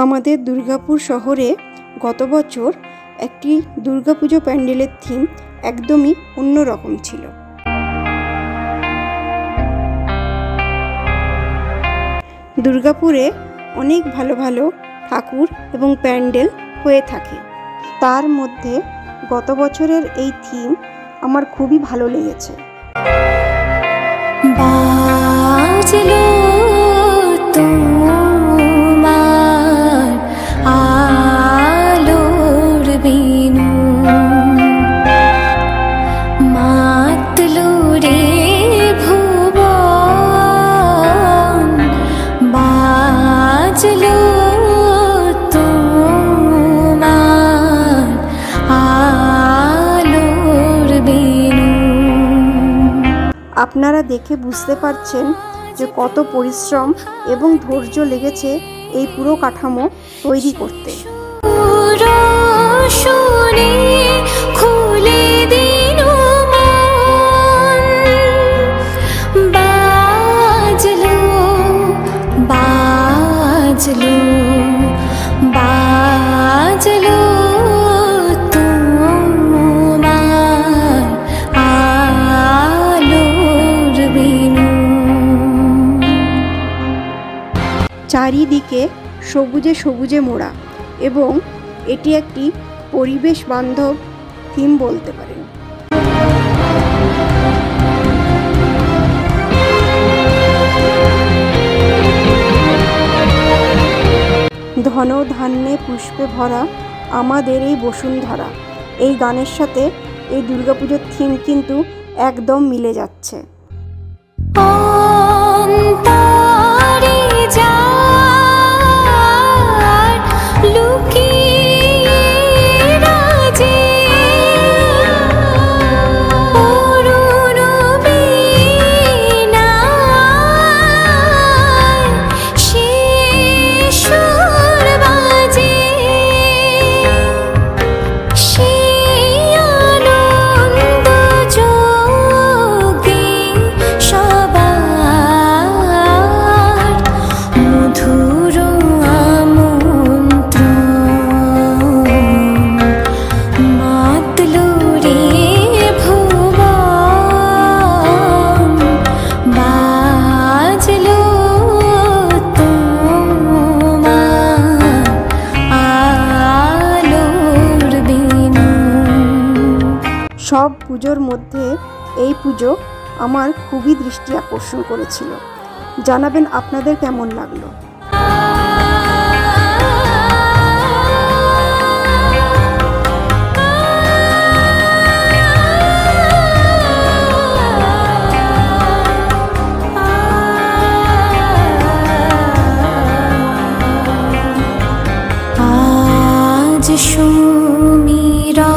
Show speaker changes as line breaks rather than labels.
আমাদের দুর্গাপুর শহরে গত বছর একটি দুর্গাপুজো প্যান্ডেলের থিম একদমই অন্যরকম ছিল। দুর্গাপুরে অনেক ভালো ভালো ঠাকুর এবং প্যান্ডেল হয়ে থাকে, তার মধ্যে গত বছরের এই থিম আমার খুবই ভালো লেগেছে। বাজলো তোমার আলোর বিনু, মাতলো রে ভুবন, বাজলো তোমার আলোর বিনু। আপনারা দেখে বুঝতে পারছেন যে কত পরিশ্রম এবং ধৈর্য লেগেছে এই পুরো কাঠামো তৈরি করতে। চারিদিকে সবুজে সবুজে মোড়া এবং এটি একটি পরিবেশ বান্ধব থিম বলতে পারেন। ধন ধান্যে পুষ্পে ভরা আমাদের এই বসুন্ধরা, এই গানের সাথে এই দুর্গাপুজোর থিম কিন্তু একদম মিলে যাচ্ছে। সব পুজোর মধ্যে এই পুজো আমার খুবই দৃষ্টি আকর্ষণ করেছিল। জানাবেন আপনাদের কেমন লাগলো। আজ সুমিরা